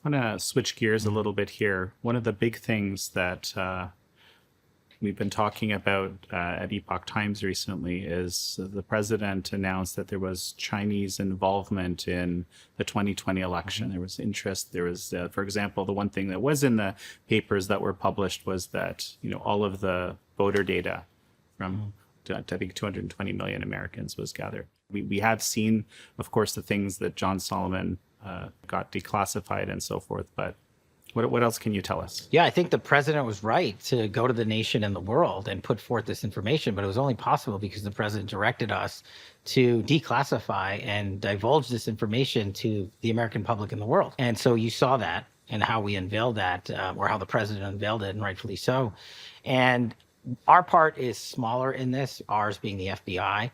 I want to switch gears a little bit here. One of the big things that we've been talking about at Epoch Times recently is the president announced that there was Chinese involvement in the 2020 election. There was interest. There was, for example, the one thing that was in the papers that were published was that, all of the voter data from, I think, 220 million Americans was gathered. We have seen, of course, the things that John Solomon got declassified and so forth, but what else can you tell us? Yeah, I think the president was right to go to the nation and the world and put forth this information, but it was only possible because the president directed us to declassify and divulge this information to the American public and the world. And so you saw that and how we unveiled that, or how the president unveiled it, and rightfully so. And our part is smaller in this, ours being the FBI.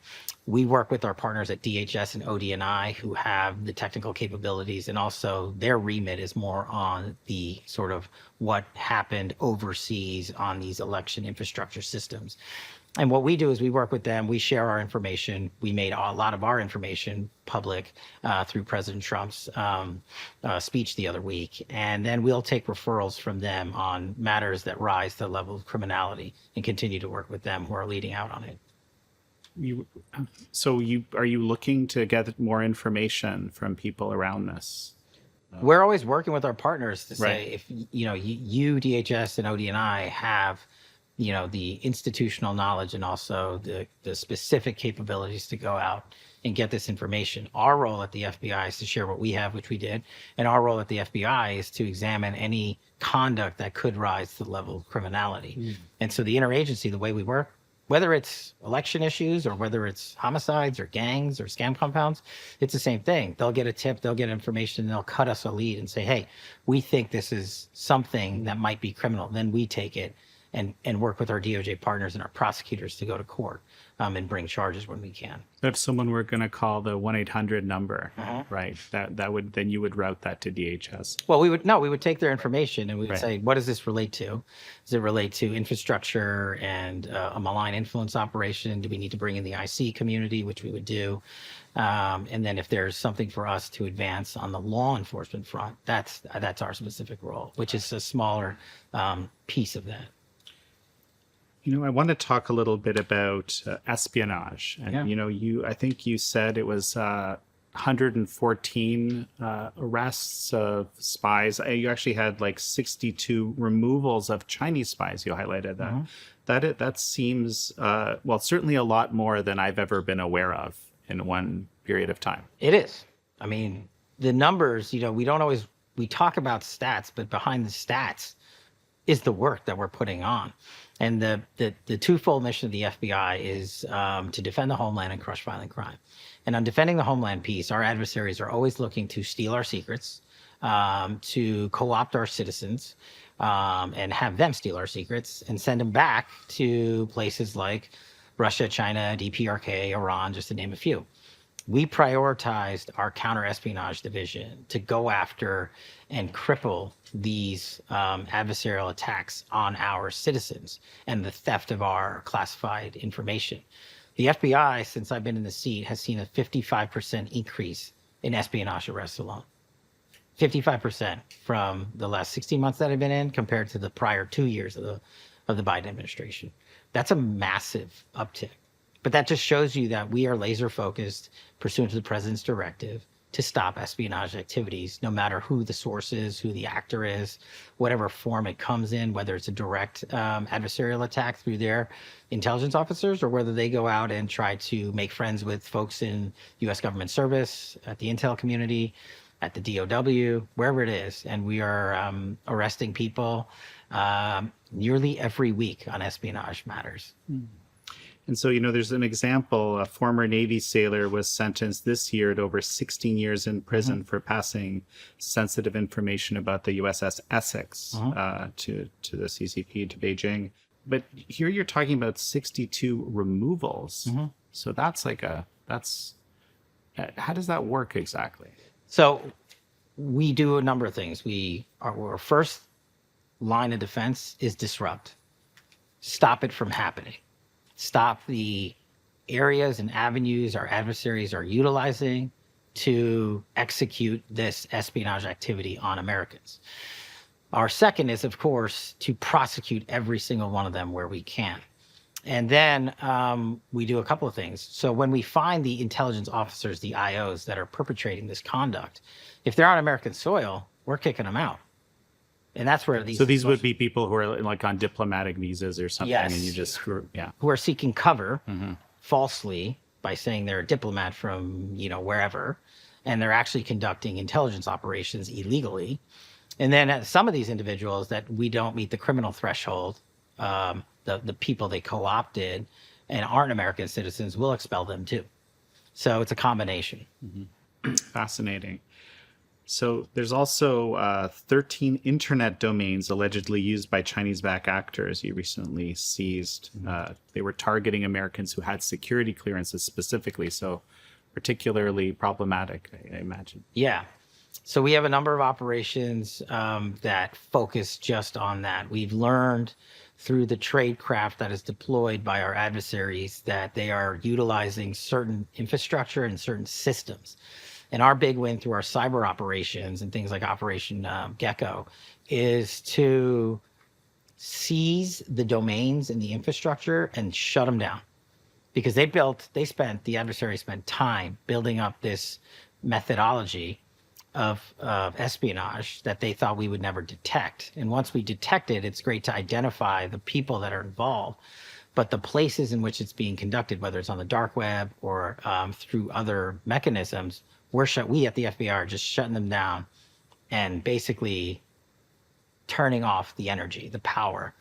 We work with our partners at DHS and ODNI who have the technical capabilities, and also their remit is more on the sort of what happened overseas on these election infrastructure systems. And what we do is we work with them, we share our information. We made a lot of our information public through President Trump's speech the other week. And then we'll take referrals from them on matters that rise to the level of criminality and continue to work with them who are leading out on it. Are you looking to get more information from people around this? We're always working with our partners to say, Right. if you, DHS and ODNI have the institutional knowledge and also the specific capabilities to go out and get this information. Our role at the FBI is to share what we have, which we did. And our role at the FBI is to examine any conduct that could rise to the level of criminality. And so the interagency, the way we work, whether it's election issues or whether it's homicides or gangs or scam compounds, it's the same thing. They'll get a tip, they'll get information, and they'll cut us a lead and say, hey, we think this is something that might be criminal. Then we take it and work with our DOJ partners and our prosecutors to go to court and bring charges when we can. If someone were going to call the 1-800 number, right, then you would route that to DHS. Well, we would take their information and we would Right. say, what does this relate to? Does it relate to infrastructure and a malign influence operation? Do we need to bring in the IC community, which we would do? And then if there's something for us to advance on the law enforcement front, that's our specific role, which is a smaller piece of that. I want to talk a little bit about espionage. And, Yeah. I think you said it was 114 arrests of spies. You actually had like 62 removals of Chinese spies. You highlighted that. That seems, certainly a lot more than I've ever been aware of in one period of time. It is. I mean, the numbers, we talk about stats, but behind the stats is the work that we're putting on. And the twofold mission of the FBI is to defend the homeland and crush violent crime. And on defending the homeland piece, our adversaries are always looking to steal our secrets, to co-opt our citizens, and have them steal our secrets and send them back to places like Russia, China, DPRK, Iran, just to name a few. We prioritized our counter-espionage division to go after and cripple these adversarial attacks on our citizens and the theft of our classified information. The FBI, since I've been in the seat, has seen a 55% increase in espionage arrests alone. 55% from the last 16 months that I've been in compared to the prior 2 years of the Biden administration. That's a massive uptick. But that just shows you that we are laser focused, pursuant to the president's directive, to stop espionage activities, no matter who the source is, who the actor is, whatever form it comes in, whether it's a direct adversarial attack through their intelligence officers or whether they go out and try to make friends with folks in U.S. government service, at the intel community, at the DOW, wherever it is. And we are arresting people nearly every week on espionage matters. And so, there's an example. A former Navy sailor was sentenced this year to over 16 years in prison for passing sensitive information about the USS Essex to the CCP, to Beijing. But here you're talking about 62 removals. So that's how does that work exactly? So we do a number of things. Our first line of defense is disrupt. Stop it from happening. Stop the areas and avenues our adversaries are utilizing to execute this espionage activity on Americans. Our second is, of course, to prosecute every single one of them where we can. And then we do a couple of things. So when we find the intelligence officers, the IOs that are perpetrating this conduct, if they're on American soil, we're kicking them out. And that's where these... So these would be people who are like on diplomatic visas or something, Yes. and you just, who are seeking cover falsely by saying they're a diplomat from, wherever, and they're actually conducting intelligence operations illegally. And then some of these individuals that we don't meet the criminal threshold, the people they co-opted and aren't American citizens, we'll expel them too. So it's a combination. Fascinating. So there's also 13 internet domains allegedly used by Chinese-backed actors you recently seized. They were targeting Americans who had security clearances specifically, so particularly problematic, I imagine. Yeah. So we have a number of operations that focus just on that. We've learned through the tradecraft that is deployed by our adversaries that they are utilizing certain infrastructure and certain systems. And our big win through our cyber operations and things like Operation Gecko is to seize the domains and the infrastructure and shut them down. Because the adversary spent time building up this methodology of espionage that they thought we would never detect. And once we detect it, it's great to identify the people that are involved. But the places in which it's being conducted, whether it's on the dark web or through other mechanisms, we at the FBI are just shutting them down and basically turning off the energy, the power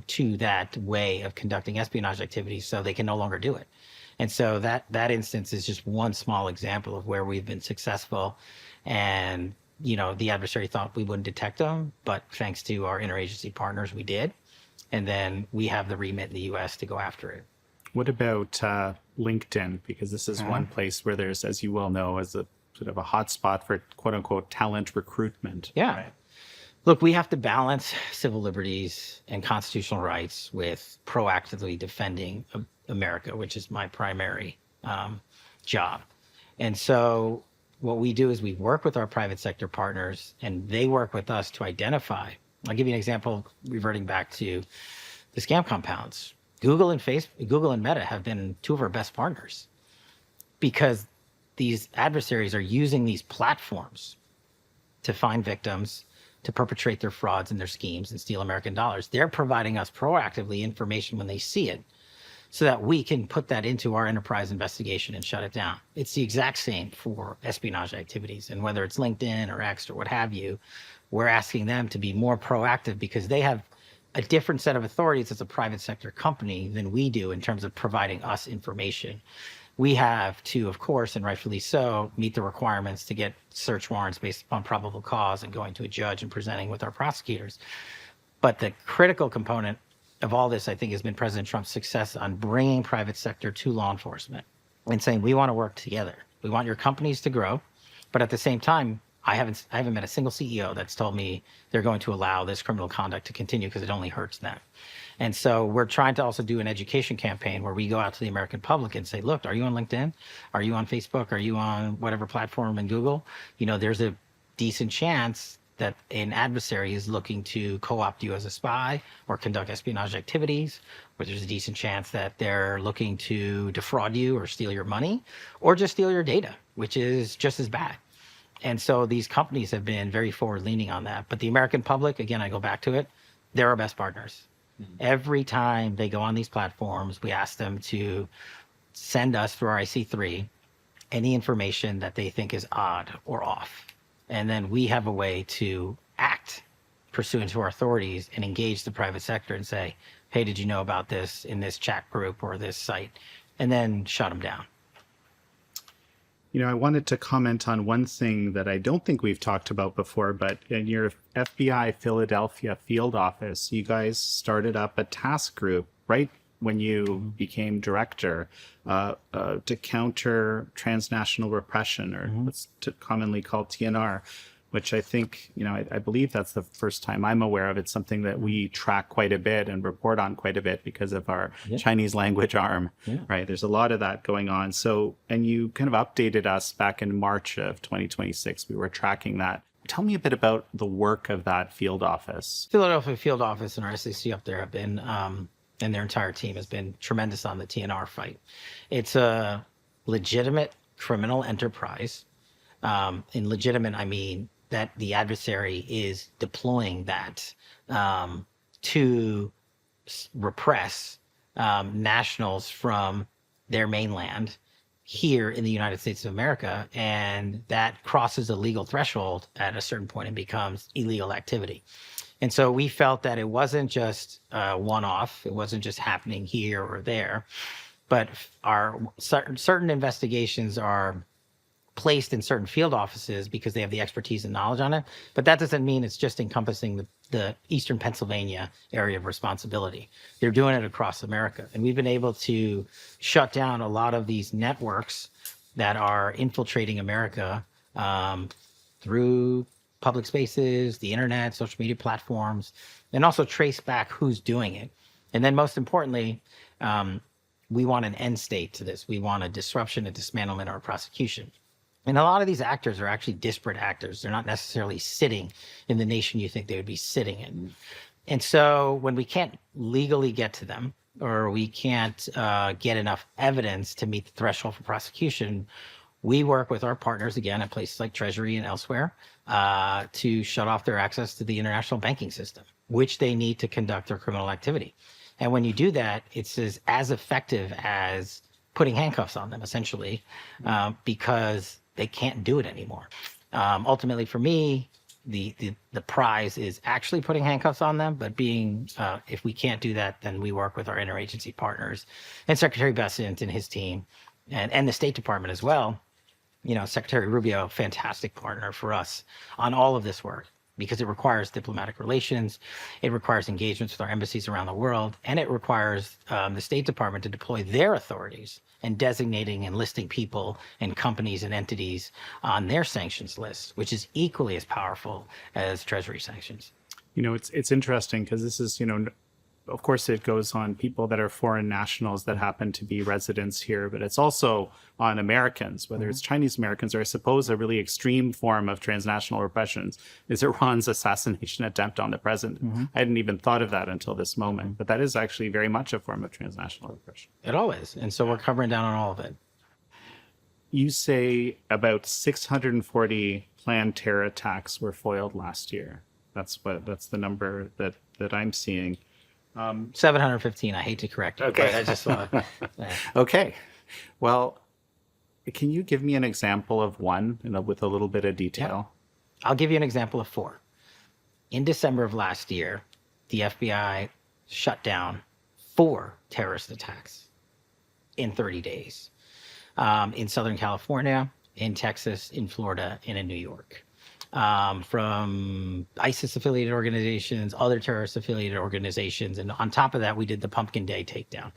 to that way of conducting espionage activities so they can no longer do it. And so that instance is just one small example of where we've been successful. And, the adversary thought we wouldn't detect them, but thanks to our interagency partners, we did. And then we have the remit in the U.S. to go after it. What about LinkedIn? Because this is one place where there's, as you well know, as a sort of a hotspot for quote unquote talent recruitment. Yeah. Right? Look, we have to balance civil liberties and constitutional rights with proactively defending America, which is my primary job. And so what we do is we work with our private sector partners and they work with us to identify. I'll give you an example, reverting back to the scam compounds. Google and Meta have been two of our best partners because these adversaries are using these platforms to find victims, to perpetrate their frauds and their schemes and steal American dollars. They're providing us proactively information when they see it so that we can put that into our enterprise investigation and shut it down. It's the exact same for espionage activities. And whether it's LinkedIn or X or what have you, we're asking them to be more proactive because they have a different set of authorities as a private sector company than we do in terms of providing us information. We have to, of course, and rightfully so, meet the requirements to get search warrants based upon probable cause and going to a judge and presenting with our prosecutors. But the critical component of all this, I think, has been President Trump's success on bringing private sector to law enforcement and saying, we want to work together. We want your companies to grow. But at the same time, I haven't met a single CEO that's told me they're going to allow this criminal conduct to continue because it only hurts them. And so we're trying to also do an education campaign where we go out to the American public and say, look, are you on LinkedIn? Are you on Facebook? Are you on whatever platform in Google? There's a decent chance that an adversary is looking to co-opt you as a spy or conduct espionage activities, or there's a decent chance that they're looking to defraud you or steal your money or just steal your data, which is just as bad. And so these companies have been very forward-leaning on that. But the American public, again, I go back to it, they're our best partners. Mm-hmm. Every time they go on these platforms, we ask them to send us through our IC3 any information that they think is odd or off. And then we have a way to act pursuant to our authorities and engage the private sector and say, hey, did you know about this in this chat group or this site? And then shut them down. I wanted to comment on one thing that I don't think we've talked about before, but in your FBI Philadelphia field office, you guys started up a task group right when you became director to counter transnational repression, or what's commonly called TNR. which I think, I believe that's the first time I'm aware of. It's something that we track quite a bit and report on quite a bit because of our Chinese language arm, right? There's a lot of that going on. So, and you kind of updated us back in March of 2026. We were tracking that. Tell me a bit about the work of that field office. Philadelphia field office and our SAC up there have been, and their entire team has been tremendous on the TNR fight. It's a legitimate criminal enterprise. In legitimate, I mean that the adversary is deploying that to repress nationals from their mainland here in the United States of America, and that crosses a legal threshold at a certain point and becomes illegal activity. And so we felt that it wasn't just one-off, it wasn't just happening here or there, but our certain investigations are placed in certain field offices because they have the expertise and knowledge on it. But that doesn't mean it's just encompassing the Eastern Pennsylvania area of responsibility. They're doing it across America. And we've been able to shut down a lot of these networks that are infiltrating America through public spaces, the internet, social media platforms, and also trace back who's doing it. And then most importantly, we want an end state to this. We want a disruption, a dismantlement, or a prosecution. And a lot of these actors are actually disparate actors. They're not necessarily sitting in the nation you think they would be sitting in. And so when we can't legally get to them, or we can't get enough evidence to meet the threshold for prosecution, we work with our partners, again, at places like Treasury and elsewhere, to shut off their access to the international banking system, which they need to conduct their criminal activity. And when you do that, it's as effective as putting handcuffs on them, essentially, because they can't do it anymore. Ultimately, for me, the prize is actually putting handcuffs on them, but if we can't do that, then we work with our interagency partners and Secretary Bessent and his team and the State Department as well. Secretary Rubio, fantastic partner for us on all of this work, because it requires diplomatic relations, it requires engagements with our embassies around the world, and it requires the State Department to deploy their authorities and designating and listing people and companies and entities on their sanctions list, which is equally as powerful as Treasury sanctions. It's interesting because this is, of course, it goes on people that are foreign nationals that happen to be residents here, but it's also on Americans, whether it's Chinese Americans, or I suppose a really extreme form of transnational repression is Iran's assassination attempt on the president. I hadn't even thought of that until this moment, but that is actually very much a form of transnational repression. It all is. And so we're covering down on all of it. You say about 640 planned terror attacks were foiled last year. That's the number that I'm seeing. 715. I hate to correct you. Okay. But I just want to. Okay. Well, can you give me an example of one with a little bit of detail? Yeah. I'll give you an example of 4. In December of last year, the FBI shut down 4 terrorist attacks in 30 days in Southern California, in Texas, in Florida, and in New York. From ISIS-affiliated organizations, other terrorist-affiliated organizations. And on top of that, we did the Pumpkin Day takedown,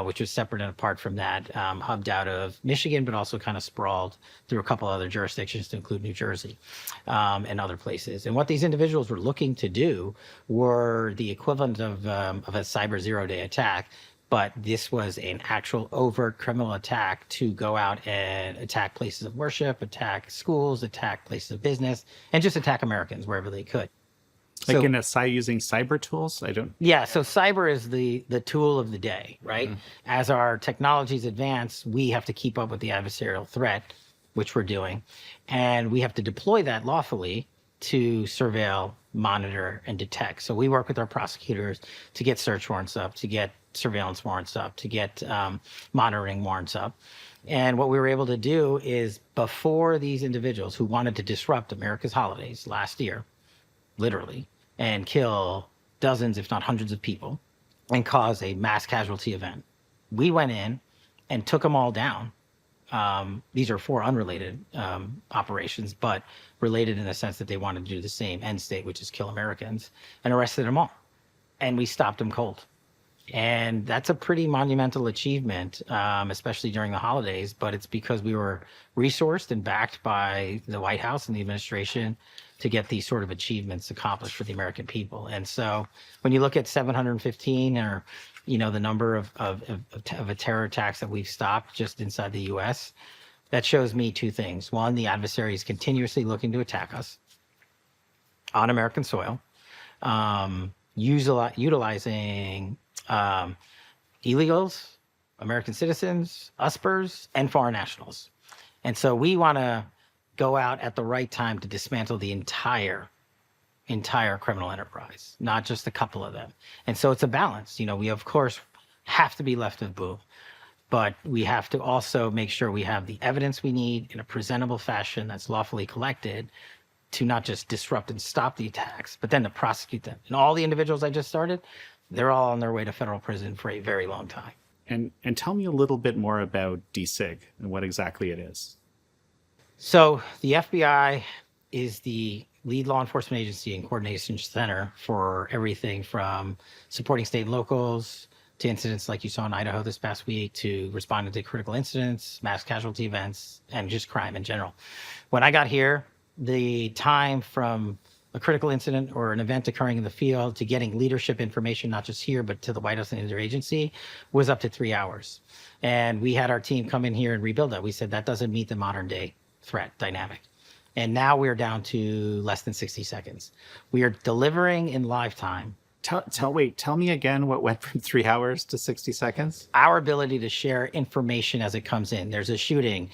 which was separate and apart from that, hubbed out of Michigan, but also kind of sprawled through a couple other jurisdictions to include New Jersey and other places. And what these individuals were looking to do were the equivalent of a cyber zero-day attack, but this was an actual overt criminal attack to go out and attack places of worship, attack schools, attack places of business, and just attack Americans wherever they could. Like using cyber tools? Yeah, so cyber is the tool of the day, right? As our technologies advance, we have to keep up with the adversarial threat, which we're doing. And we have to deploy that lawfully to surveil, monitor, and detect. So we work with our prosecutors to get search warrants up, to get surveillance warrants up, to get monitoring warrants up. And what we were able to do is, before these individuals who wanted to disrupt America's holidays last year, literally, and kill dozens, if not hundreds of people, and cause a mass casualty event, we went in and took them all down. These are 4 unrelated operations, but related in the sense that they wanted to do the same end state, which is kill Americans, and arrested them all. And we stopped them cold. And that's a pretty monumental achievement, especially during the holidays, but it's because we were resourced and backed by the White House and the administration to get these sort of achievements accomplished for the American people. And so when you look at 715 or, the number of terror attacks that we've stopped just inside the U.S., that shows me two things. One, the adversary is continuously looking to attack us on American soil, utilizing illegals, American citizens, USPers, and foreign nationals. And so we want to go out at the right time to dismantle the entire criminal enterprise, not just a couple of them. And so it's a balance. We, of course, have to be left of boom, but we have to also make sure we have the evidence we need in a presentable fashion that's lawfully collected to not just disrupt and stop the attacks, but then to prosecute them. And all the individuals I just started, they're all on their way to federal prison for a very long time. And tell me a little bit more about DSIG and what exactly it is. So the FBI is the lead law enforcement agency and coordination center for everything from supporting state and locals to incidents like you saw in Idaho this past week, to responding to critical incidents, mass casualty events, and just crime in general. When I got here, the time from a critical incident or an event occurring in the field to getting leadership information, not just here, but to the White House and their agency, was up to 3 hours. And we had our team come in here and rebuild that. We said that doesn't meet the modern day threat dynamic. And now we're down to less than 60 seconds. We are delivering in live time. Tell me again what went from 3 hours to 60 seconds? Our ability to share information as it comes in. There's a shooting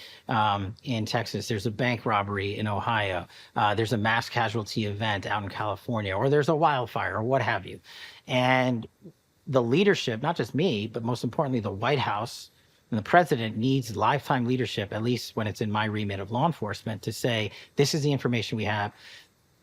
in Texas. There's a bank robbery in Ohio. There's a mass casualty event out in California, or there's a wildfire, or what have you. And the leadership, not just me, but most importantly, the White House and the president needs lifetime leadership, at least when it's in my remit of law enforcement, to say, this is the information we have.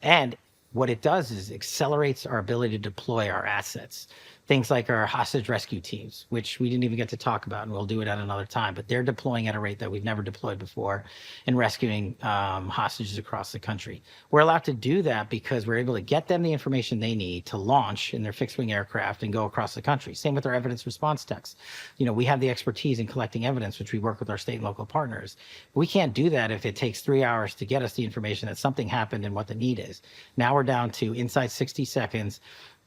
And what it does is accelerates our ability to deploy our assets. Things like our hostage rescue teams, which we didn't even get to talk about, and we'll do it at another time, but they're deploying at a rate that we've never deployed before and rescuing hostages across the country. We're allowed to do that because we're able to get them the information they need to launch in their fixed-wing aircraft and go across the country. Same with our evidence response techs. We have the expertise in collecting evidence, which we work with our state and local partners. We can't do that if it takes 3 hours to get us the information that something happened and what the need is. Now we're down to inside 60 seconds.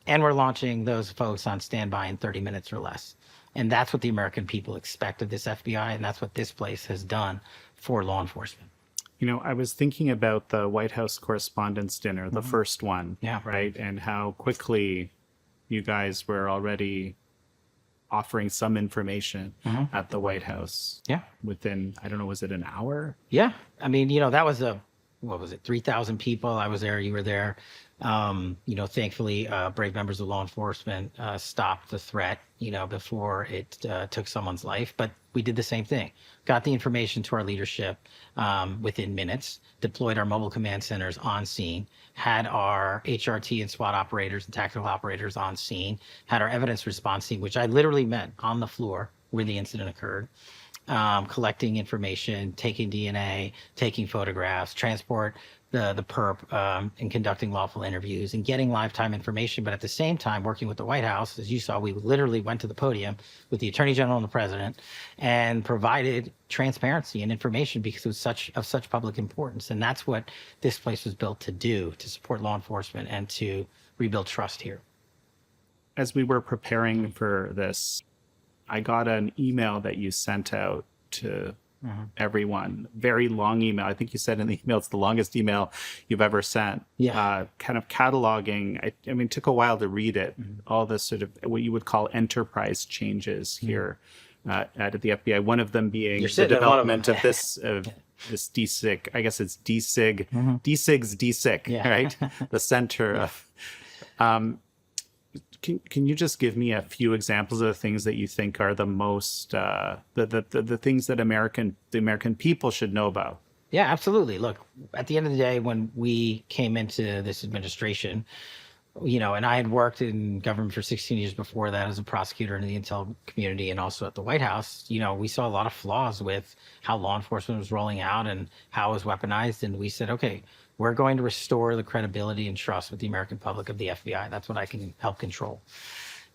And we're launching those folks on standby in 30 minutes or less. And that's what the American people expect of this FBI, and that's what this place has done for law enforcement. I was thinking about the White House Correspondents' Dinner, the first one, Yeah. right? And how quickly you guys were already offering some information at the White House. Yeah. Within, I don't know, was it an hour? Yeah. I mean, that was 3,000 people. I was there, you were there. Thankfully, brave members of law enforcement stopped the threat, before it took someone's life. But we did the same thing. Got the information to our leadership within minutes, deployed our mobile command centers on scene, had our HRT and SWAT operators and tactical operators on scene, had our evidence response team, which I literally met on the floor where the incident occurred, collecting information, taking DNA, taking photographs, transport the perp, and conducting lawful interviews and getting lifetime information. But at the same time, working with the White House, as you saw, we literally went to the podium with the Attorney General and the President and provided transparency and information because it was of such public importance. And that's what this place was built to do, to support law enforcement and to rebuild trust here. As we were preparing for this, I got an email that you sent out to everyone. Very long email. I think you said in the email it's the longest email you've ever sent. Yeah. Kind of cataloging. I mean, it took a while to read it. All the sort of what you would call enterprise changes here at the FBI. One of them being the development of this DSIG. I guess it's DSIG. DSIG's DSIG, right? The center of. Can you just give me a few examples of the things that you think are the most the things that the American people should know about? Yeah, absolutely. Look, at the end of the day, when we came into this administration, and I had worked in government for 16 years before that as a prosecutor in the intel community and also at the White House, we saw a lot of flaws with how law enforcement was rolling out and how it was weaponized. And we said, okay, we're going to restore the credibility and trust with the American public of the FBI. That's what I can help control.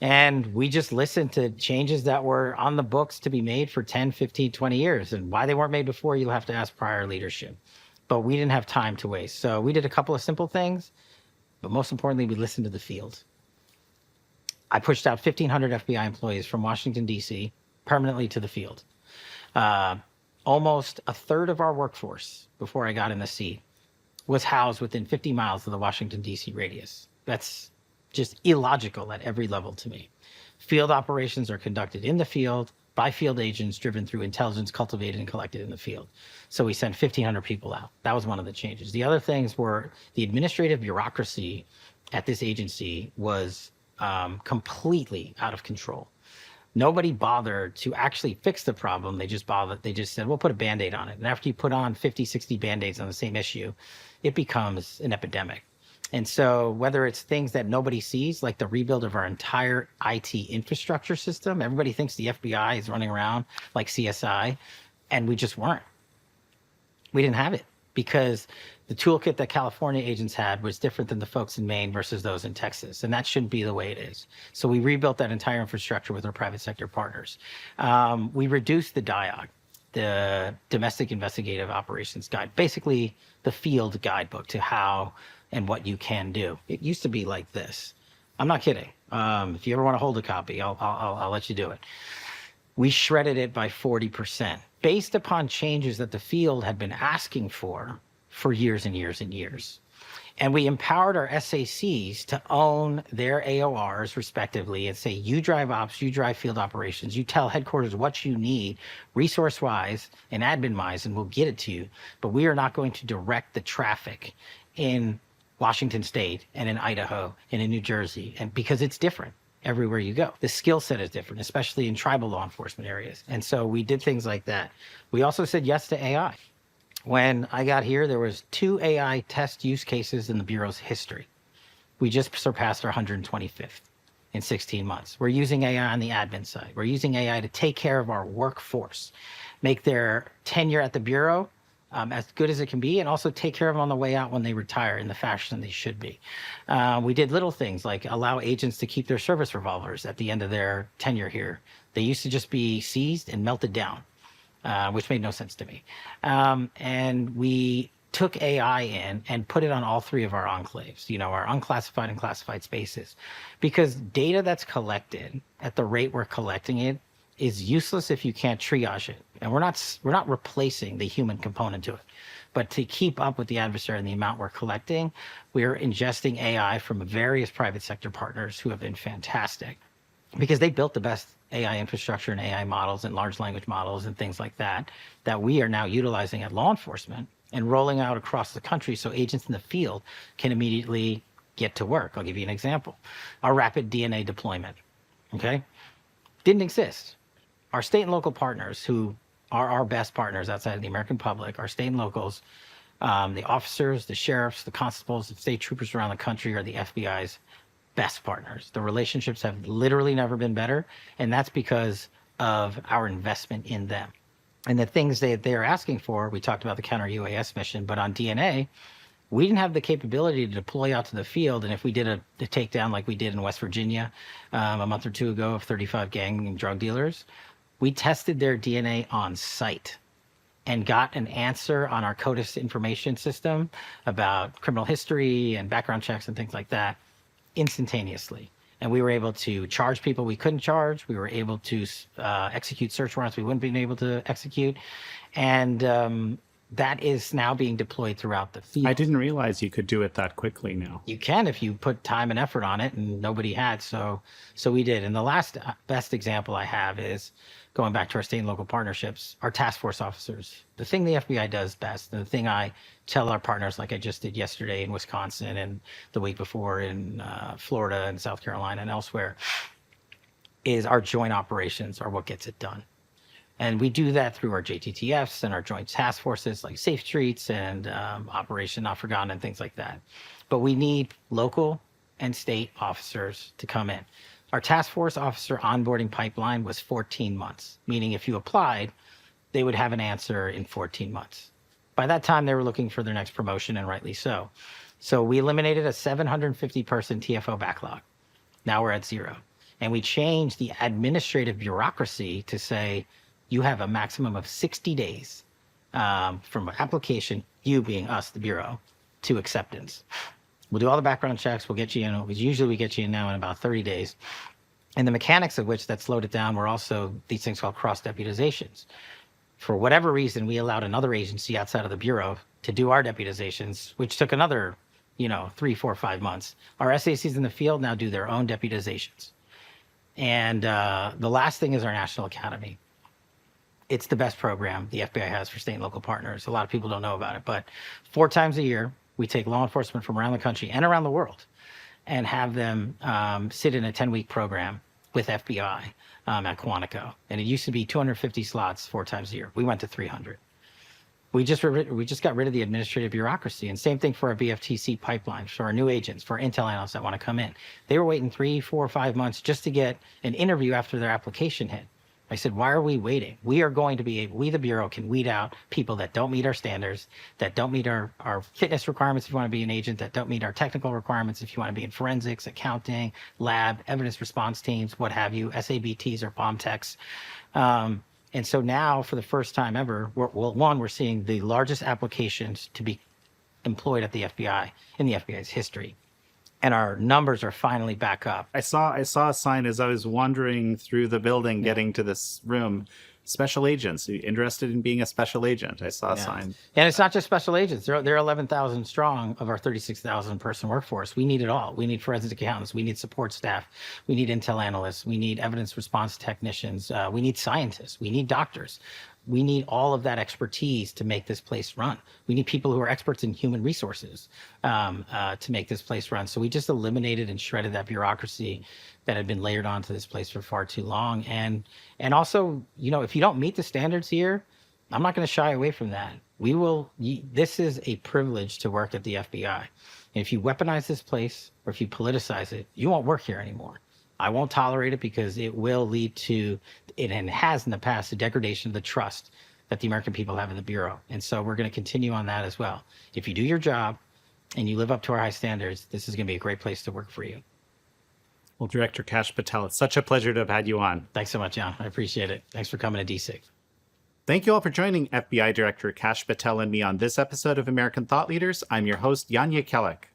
And we just listened to changes that were on the books to be made for 10, 15, 20 years. And why they weren't made before, you'll have to ask prior leadership. but we didn't have time to waste. So we did a couple of simple things, but most importantly, we listened to the field. I pushed out 1,500 FBI employees from Washington, D.C. permanently to the field. Almost a third of our workforce before I got in the seat was housed within 50 miles of the Washington, D.C. radius. That's just illogical at every level to me. Field operations are conducted in the field by field agents driven through intelligence cultivated and collected in the field. So we sent 1,500 people out. That was one of the changes. The other things were the administrative bureaucracy at this agency was completely out of control. Nobody bothered to actually fix the problem. They just said, we'll put a Band-Aid on it. And after you put on 50, 60 Band-Aids on the same issue, it becomes an epidemic. And so whether it's things that nobody sees, like the rebuild of our entire IT infrastructure system, everybody thinks the FBI is running around like CSI, and we just weren't. We didn't have it because the toolkit that California agents had was different than the folks in Maine versus those in Texas. And that shouldn't be the way it is. So we rebuilt that entire infrastructure with our private sector partners. We reduced the DIOG, the Domestic Investigative Operations Guide, basically the field guidebook to how and what you can do. It used to be like this. I'm not kidding. If you ever want to hold a copy, I'll let you do it. We shredded it by 40% based upon changes that the field had been asking for years and years and years. And we empowered our SACs to own their AORs respectively and say, you drive ops, you drive field operations, you tell headquarters what you need resource-wise and admin-wise, and we'll get it to you. But we are not going to direct the traffic in Washington State and in Idaho and in New Jersey, and because it's different everywhere you go. The skill set is different, especially in tribal law enforcement areas. And so we did things like that. We also said yes to AI. When I got here, there was 2 AI test use cases in the Bureau's history. We just surpassed our 125th in 16 months. We're using AI on the admin side. We're using AI to take care of our workforce, make their tenure at the Bureau as good as it can be, and also take care of them on the way out when they retire in the fashion they should be. We did little things like allow agents to keep their service revolvers at the end of their tenure here. They used to just be seized and melted down, which made no sense to me. And we took AI in and put it on all 3 of our enclaves, our unclassified and classified spaces, because data that's collected at the rate we're collecting it is useless if you can't triage it. And we're not replacing the human component to it. But to keep up with the adversary and the amount we're collecting, we're ingesting AI from various private sector partners who have been fantastic because they built the best AI infrastructure and AI models and large language models and things like that we are now utilizing at law enforcement and rolling out across the country so agents in the field can immediately get to work. I'll give you an example. Our rapid DNA deployment, okay? Didn't exist. Our state and local partners, who are our best partners outside of the American public, our state and locals, the officers, the sheriffs, the constables, the state troopers around the country are the FBI's best partners. The relationships have literally never been better, and that's because of our investment in them. And the things that they're asking for, we talked about the counter-UAS mission, but on DNA, we didn't have the capability to deploy out to the field. And if we did a takedown like we did in West Virginia a month or 2 ago of 35 gang and drug dealers, we tested their DNA on site and got an answer on our CODIS information system about criminal history and background checks and things like that instantaneously. And we were able to charge people we couldn't charge. We were able to execute search warrants we wouldn't be able to execute. And that is now being deployed throughout the field. I didn't realize you could do it that quickly now. You can if you put time and effort on it, and nobody had, so we did. And the last best example I have is going back to our state and local partnerships, our task force officers. The thing the FBI does best, and the thing I tell our partners, like I just did yesterday in Wisconsin and the week before in Florida and South Carolina and elsewhere, is our joint operations are what gets it done. And we do that through our JTTFs and our joint task forces like Safe Streets and Operation Not Forgotten and things like that. But we need local and state officers to come in. Our task force officer onboarding pipeline was 14 months, meaning if you applied, they would have an answer in 14 months. By that time, they were looking for their next promotion, and rightly so. So we eliminated a 750-person TFO backlog. Now we're at 0. And we changed the administrative bureaucracy to say, you have a maximum of 60 days from application you being us, the Bureau, to acceptance. We'll do all the background checks. We'll get you in. Usually we get you in now in about 30 days. And the mechanics of which that slowed it down were also these things called cross-deputizations. For whatever reason, we allowed another agency outside of the Bureau to do our deputizations, which took another, 3, 4, 5 months. Our SACs in the field now do their own deputizations. And the last thing is our National Academy. It's the best program the FBI has for state and local partners. A lot of people don't know about it, but 4 times a year, we take law enforcement from around the country and around the world and have them sit in a 10-week program with FBI at Quantico. And it used to be 250 slots 4 times a year. We went to 300. We just got rid of the administrative bureaucracy. And same thing for our BFTC pipelines, for our new agents, for our intel analysts that want to come in. They were waiting 3, 4, 5 months just to get an interview after their application hit. I said, why are we waiting? We are going to be able, we the Bureau can weed out people that don't meet our standards, that don't meet our fitness requirements if you want to be an agent, that don't meet our technical requirements if you want to be in forensics, accounting, lab, evidence response teams, what have you, SABTs or bomb techs. And so now, for the first time ever, we're seeing the largest applications to be employed at the FBI in the FBI's history. And our numbers are finally back up. I saw a sign as I was wandering through the building, getting to this room. Special agents, interested in being a special agent. I saw a sign. And it's not just special agents. They're 11,000 strong of our 36,000 person workforce. We need it all. We need forensic accountants. We need support staff. We need intel analysts. We need evidence response technicians. We need scientists. We need doctors. We need all of that expertise to make this place run. We need people who are experts in human resources to make this place run. So we just eliminated and shredded that bureaucracy that had been layered onto this place for far too long. And also, if you don't meet the standards here, I'm not going to shy away from that. This is a privilege to work at the FBI. And if you weaponize this place or if you politicize it, you won't work here anymore. I won't tolerate it because it will lead to, and has in the past, the degradation of the trust that the American people have in the Bureau. And so we're going to continue on that as well. If you do your job and you live up to our high standards, this is going to be a great place to work for you. Well, Director Kash Patel, it's such a pleasure to have had you on. Thanks so much, John. I appreciate it. Thanks for coming to D6. Thank you all for joining FBI Director Kash Patel and me on this episode of American Thought Leaders. I'm your host, Jan Jekielek.